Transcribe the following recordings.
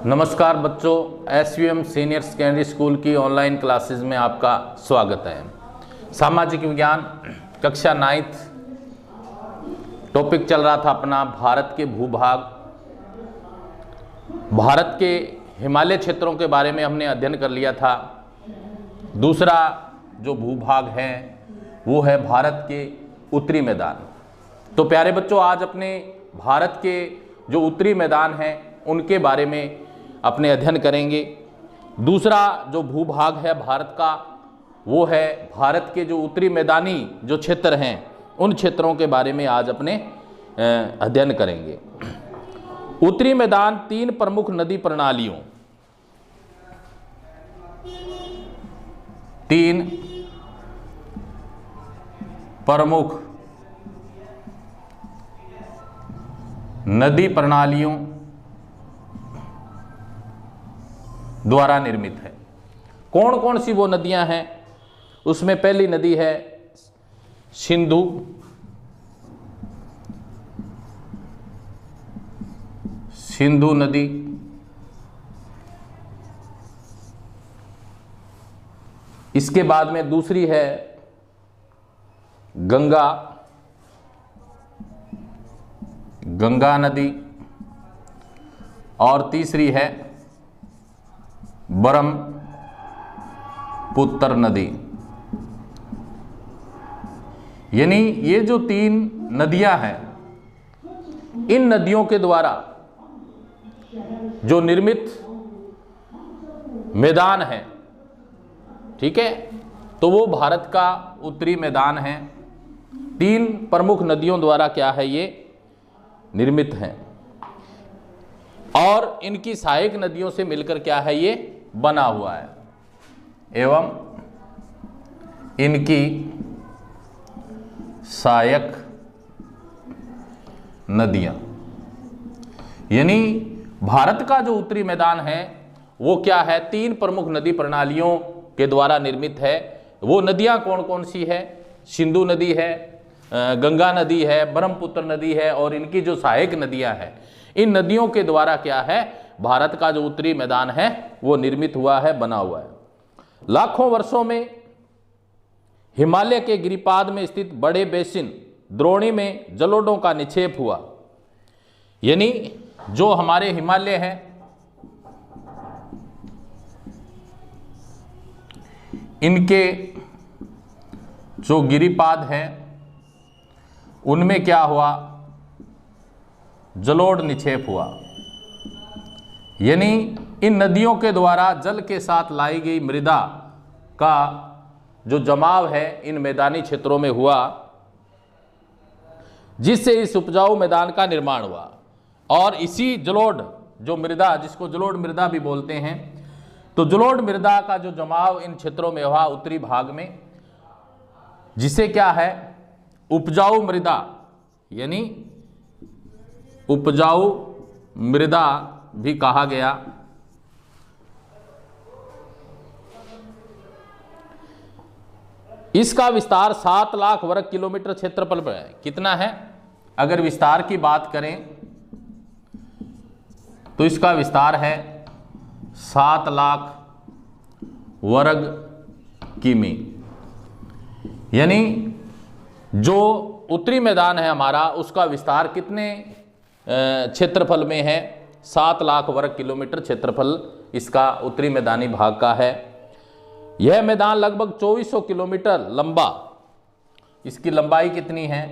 नमस्कार बच्चों, SVM senior secondary school की ऑनलाइन क्लासेस में आपका स्वागत है। सामाजिक विज्ञान कक्षा 9th टॉपिक चल रहा था अपना भारत के भूभाग। भारत के हिमालय क्षेत्रों के बारे में हमने अध्ययन कर लिया था। दूसरा जो भूभाग है वो है भारत के उत्तरी मैदान। तो प्यारे बच्चों, आज अपने भारत के जो उत्तरी मैदान हैं उनके बारे में अपने अध्ययन करेंगे। दूसरा जो भूभाग है भारत का वो है भारत के जो उत्तरी मैदानी जो क्षेत्र हैं उन क्षेत्रों के बारे में आज अपने अध्ययन करेंगे। उत्तरी मैदान 3 प्रमुख नदी प्रणालियों, 3 प्रमुख नदी प्रणालियों द्वारा निर्मित है। कौन कौन सी वो नदियां हैं? उसमें पहली नदी है सिंधु, सिंधु नदी। इसके बाद में दूसरी है गंगा, गंगा नदी। और तीसरी है ब्रह्मपुत्र नदी। यानी ये जो 3 नदियां हैं, इन नदियों के द्वारा जो निर्मित मैदान है, ठीक है, तो वो भारत का उत्तरी मैदान है। 3 प्रमुख नदियों द्वारा क्या है, ये निर्मित हैं और इनकी सहायक नदियों से मिलकर क्या है, ये बना हुआ है। एवं इनकी सहायक नदियां, यानी भारत का जो उत्तरी मैदान है वो क्या है, 3 प्रमुख नदी प्रणालियों के द्वारा निर्मित है। वो नदियां कौन कौन सी है? सिंधु नदी है, गंगा नदी है, ब्रह्मपुत्र नदी है और इनकी जो सहायक नदियां हैं, इन नदियों के द्वारा क्या है, भारत का जो उत्तरी मैदान है वो निर्मित हुआ है, बना हुआ है। लाखों वर्षों में हिमालय के गिरिपाद में स्थित बड़े बेसिन द्रोणी में जलोढ़ों का निक्षेप हुआ। यानी जो हमारे हिमालय हैं, इनके जो गिरिपाद हैं उनमें क्या हुआ, जलोढ़ निक्षेप हुआ। यानी इन नदियों के द्वारा जल के साथ लाई गई मृदा का जो जमाव है इन मैदानी क्षेत्रों में हुआ, जिससे इस उपजाऊ मैदान का निर्माण हुआ। और इसी जलोढ़ जो मृदा, जिसको जलोढ़ मृदा भी बोलते हैं, तो जलोढ़ मृदा का जो जमाव इन क्षेत्रों में हुआ उत्तरी भाग में, जिसे क्या है, उपजाऊ मृदा, यानी उपजाऊ मृदा भी कहा गया। इसका विस्तार 7 लाख वर्ग किलोमीटर क्षेत्रफल पर है। कितना है? अगर विस्तार की बात करें तो इसका विस्तार है 7 लाख वर्ग किमी। यानी जो उत्तरी मैदान है हमारा, उसका विस्तार कितने क्षेत्रफल में है? 7 लाख वर्ग किलोमीटर क्षेत्रफल इसका उत्तरी मैदानी भाग का है। यह मैदान लगभग 2400 किलोमीटर लंबा, इसकी लंबाई कितनी है?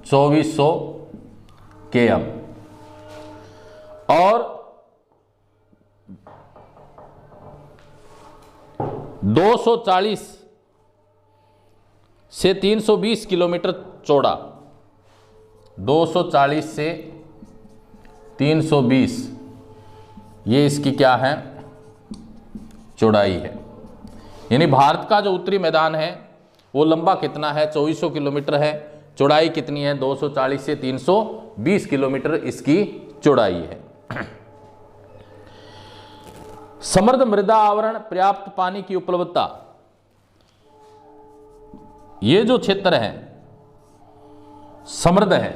2400 km। और 240 से 320 किलोमीटर चौड़ा। 240 से 320 ये इसकी क्या है, चौड़ाई है। यानी भारत का जो उत्तरी मैदान है वो लंबा कितना है, 2400 किलोमीटर है। चौड़ाई कितनी है? 240 से 320 किलोमीटर इसकी चौड़ाई है। समृद्ध मृदा आवरण, पर्याप्त पानी की उपलब्धता, ये जो क्षेत्र है समृद्ध है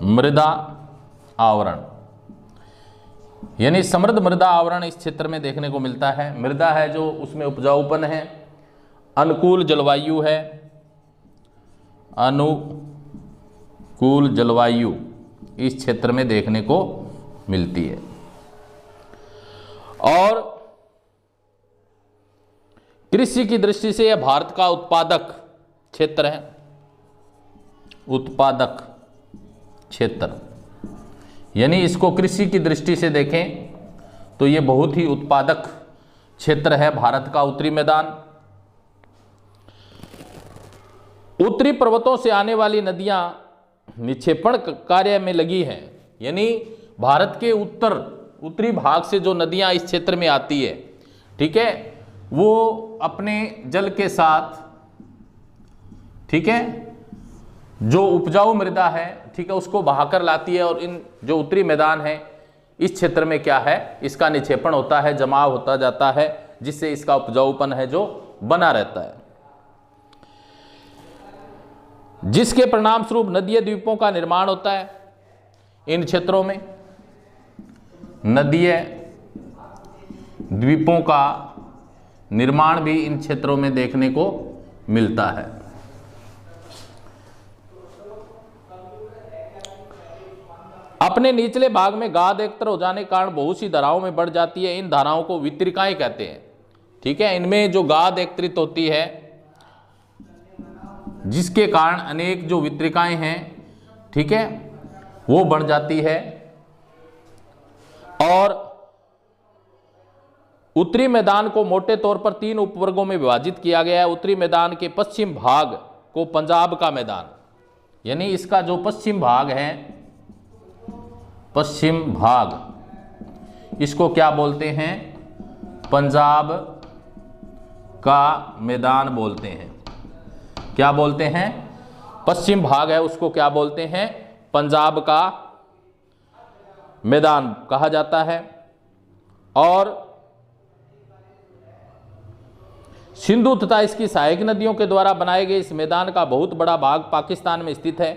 मृदा आवरण, यानी समृद्ध मृदा आवरण इस क्षेत्र में देखने को मिलता है। मृदा है जो, उसमें उपजाऊपन है, अनुकूल जलवायु है, अनुकूल जलवायु इस क्षेत्र में देखने को मिलती है। और कृषि की दृष्टि से यह भारत का उत्पादक क्षेत्र है, उत्पादक क्षेत्र, यानी इसको कृषि की दृष्टि से देखें तो ये बहुत ही उत्पादक क्षेत्र है भारत का उत्तरी मैदान। उत्तरी पर्वतों से आने वाली नदियां निक्षेपण कार्य में लगी हैं, यानी भारत के उत्तरी भाग से जो नदियां इस क्षेत्र में आती है, ठीक है, वो अपने जल के साथ, ठीक है, जो उपजाऊ मृदा है, ठीक है, उसको बहाकर लाती है और इन जो उत्तरी मैदान है इस क्षेत्र में क्या है, इसका निक्षेपण होता है, जमाव होता जाता है, जिससे इसका उपजाऊपन है जो बना रहता है, जिसके परिणाम स्वरूप नदीय द्वीपों का निर्माण होता है इन क्षेत्रों में। नदीय द्वीपों का निर्माण भी इन क्षेत्रों में देखने को मिलता है। अपने निचले भाग में गाद एकत्र हो जाने के कारण बहुत सी धाराओं में बढ़ जाती है। इन धाराओं को वितरिकाएं कहते हैं, ठीक है। इनमें जो गाद एकत्रित होती है, जिसके कारण अनेक जो वितरिकाएं हैं, ठीक है, वो बढ़ जाती है। और उत्तरी मैदान को मोटे तौर पर 3 उपवर्गों में विभाजित किया गया है। उत्तरी मैदान के पश्चिम भाग को पंजाब का मैदान, यानी इसका जो पश्चिम भाग है, पश्चिम भाग, इसको क्या बोलते हैं, पंजाब का मैदान बोलते हैं। क्या बोलते हैं, पश्चिम भाग है उसको क्या बोलते हैं, पंजाब का मैदान कहा जाता है। और सिंधु तथा इसकी सहायक नदियों के द्वारा बनाए गए इस मैदान का बहुत बड़ा भाग पाकिस्तान में स्थित है।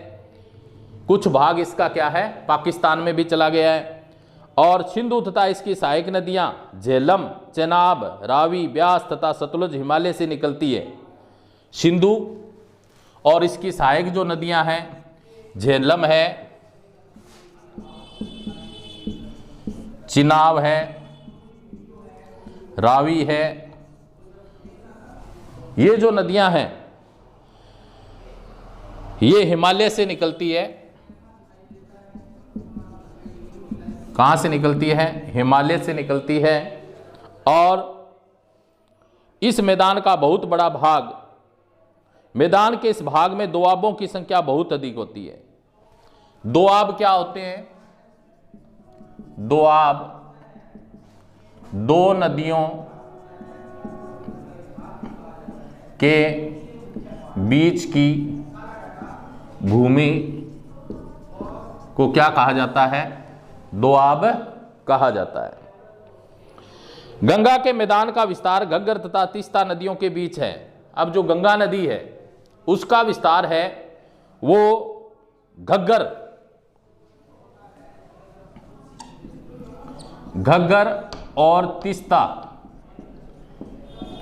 कुछ भाग इसका क्या है, पाकिस्तान में भी चला गया है। और सिंधु तथा इसकी सहायक नदियां झेलम, चेनाब, रावी, ब्यास तथा सतलुज हिमालय से निकलती है। सिंधु और इसकी सहायक जो नदियां हैं, झेलम है, चिनाब है, रावी है, ये जो नदियां हैं ये हिमालय से निकलती है। कहां से निकलती है, हिमालय से निकलती है। और इस मैदान का बहुत बड़ा भाग, मैदान के इस भाग में दोआबों की संख्या बहुत अधिक होती है। दोआब क्या होते हैं, दोआब दो नदियों के बीच की भूमि को क्या कहा जाता है, दोआब कहा जाता है। गंगा के मैदान का विस्तार घग्गर तथा तीस्ता नदियों के बीच है। अब जो गंगा नदी है उसका विस्तार है वो घग्गर और तीस्ता,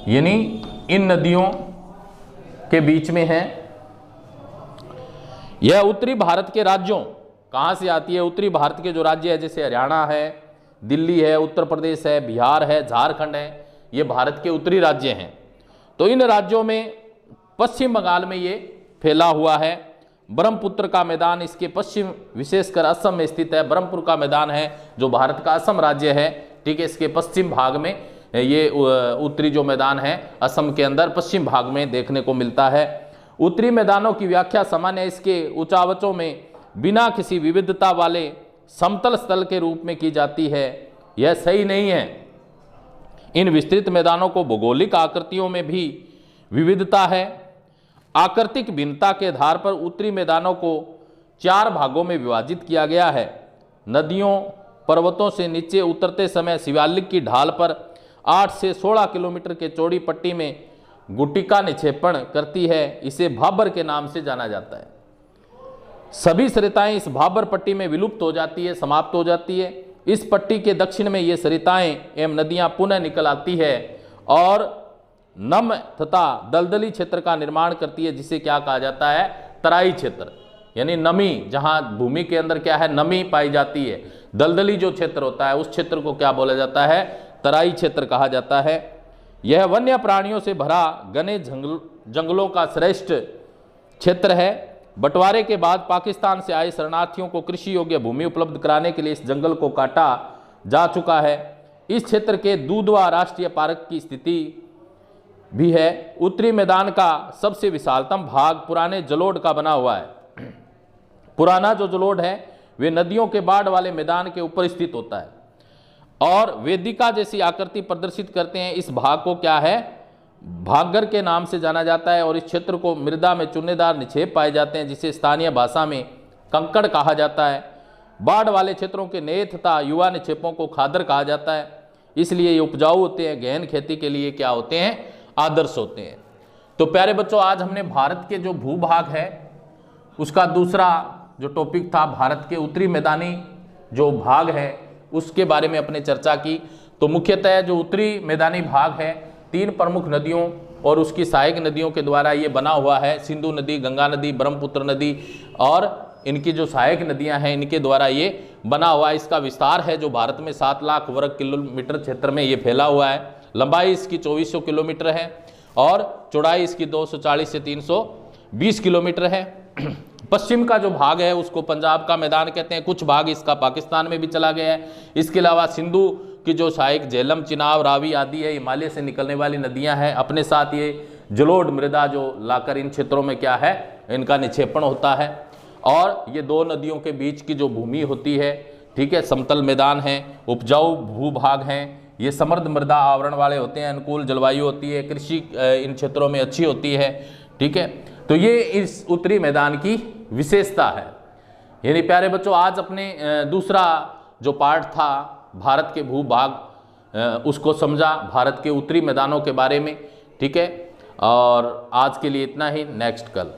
यानी इन नदियों के बीच में है। यह उत्तरी भारत के राज्यों, कहां से आती है, उत्तरी भारत के जो राज्य है जैसे हरियाणा है, दिल्ली है, उत्तर प्रदेश है, बिहार है, झारखंड है, ये भारत के उत्तरी राज्य हैं। तो इन राज्यों में पश्चिम बंगाल में ये फैला हुआ है। ब्रह्मपुत्र का मैदान इसके पश्चिम, विशेषकर असम में स्थित है। ब्रह्मपुर का मैदान है जो भारत का असम राज्य है, ठीक है, इसके पश्चिम भाग में ये उत्तरी जो मैदान है असम के अंदर पश्चिम भाग में देखने को मिलता है। उत्तरी मैदानों की व्याख्या सामान्य इसके ऊंचावचों में बिना किसी विविधता वाले समतल स्थल के रूप में की जाती है। यह सही नहीं है। इन विस्तृत मैदानों को भौगोलिक आकृतियों में भी विविधता है। आकृतिक भिन्नता के आधार पर उत्तरी मैदानों को 4 भागों में विभाजित किया गया है। नदियों पर्वतों से नीचे उतरते समय शिवालिक की ढाल पर 8 से 16 किलोमीटर के चौड़ी पट्टी में गुटिका निक्षेपण करती है। इसे भाबर के नाम से जाना जाता है। सभी सरिताएं इस भाबर पट्टी में विलुप्त हो जाती है, समाप्त हो जाती है। इस पट्टी के दक्षिण में ये सरिताएं एवं नदियां पुनः निकल आती है और नम तथा दलदली क्षेत्र का निर्माण करती है, जिसे क्या कहा जाता है, तराई क्षेत्र। यानी नमी, जहां भूमि के अंदर क्या है, नमी पाई जाती है, दलदली जो क्षेत्र होता है उस क्षेत्र को क्या बोला जाता है, तराई क्षेत्र कहा जाता है। यह वन्य प्राणियों से भरा घने जंगलों का श्रेष्ठ क्षेत्र है। बंटवारे के बाद पाकिस्तान से आए शरणार्थियों को कृषि योग्य भूमि उपलब्ध कराने के लिए इस जंगल को काटा जा चुका है। इस क्षेत्र के दूधवा राष्ट्रीय पार्क की स्थिति भी है। उत्तरी मैदान का सबसे विशालतम भाग पुराने जलोढ़ का बना हुआ है। पुराना जो जलोढ़ है वे नदियों के बाढ़ वाले मैदान के ऊपर स्थित होता है और वेदिका जैसी आकृति प्रदर्शित करते हैं। इस भाग को क्या है, भागगर के नाम से जाना जाता है और इस क्षेत्र को मृदा में चूनेदार निक्षेप पाए जाते हैं, जिसे स्थानीय भाषा में कंकड़ कहा जाता है। बाढ़ वाले क्षेत्रों के नए तथा युवा निक्षेपों को खादर कहा जाता है, इसलिए ये उपजाऊ होते हैं, गहन खेती के लिए क्या होते हैं, आदर्श होते हैं। तो प्यारे बच्चों, आज हमने भारत के जो भूभाग है उसका दूसरा जो टॉपिक था, भारत के उत्तरी मैदानी जो भाग है उसके बारे में अपने चर्चा की। तो मुख्यतः जो उत्तरी मैदानी भाग है 3 प्रमुख नदियों और उसकी सहायक नदियों के द्वारा ये बना हुआ है। सिंधु नदी, गंगा नदी, ब्रह्मपुत्र नदी और इनकी जो सहायक नदियां हैं इनके द्वारा ये बना हुआ है। इसका विस्तार है जो भारत में 7 लाख वर्ग किलोमीटर क्षेत्र में ये फैला हुआ है। लंबाई इसकी 2400 किलोमीटर है और चौड़ाई इसकी 240 से 320 किलोमीटर है। पश्चिम का जो भाग है उसको पंजाब का मैदान कहते हैं। कुछ भाग इसका पाकिस्तान में भी चला गया है। इसके अलावा सिंधु की जो सहायक झेलम, चिनाब, रावी आदि है, हिमालय से निकलने वाली नदियां हैं। अपने साथ ये जलोढ़ मृदा जो लाकर इन क्षेत्रों में क्या है, इनका निक्षेपण होता है। और ये 2 नदियों के बीच की जो भूमि होती है, ठीक है, समतल मैदान है, उपजाऊ भूभाग हैं, ये समृद्ध मृदा आवरण वाले होते हैं, अनुकूल जलवायु होती है, कृषि इन क्षेत्रों में अच्छी होती है, ठीक है। तो ये इस उत्तरी मैदान की विशेषता है। यानी प्यारे बच्चों, आज अपने दूसरा जो पार्ट था भारत के भूभाग उसको समझा, भारत के उत्तरी मैदानों के बारे में, ठीक है। और आज के लिए इतना ही, नेक्स्ट कल।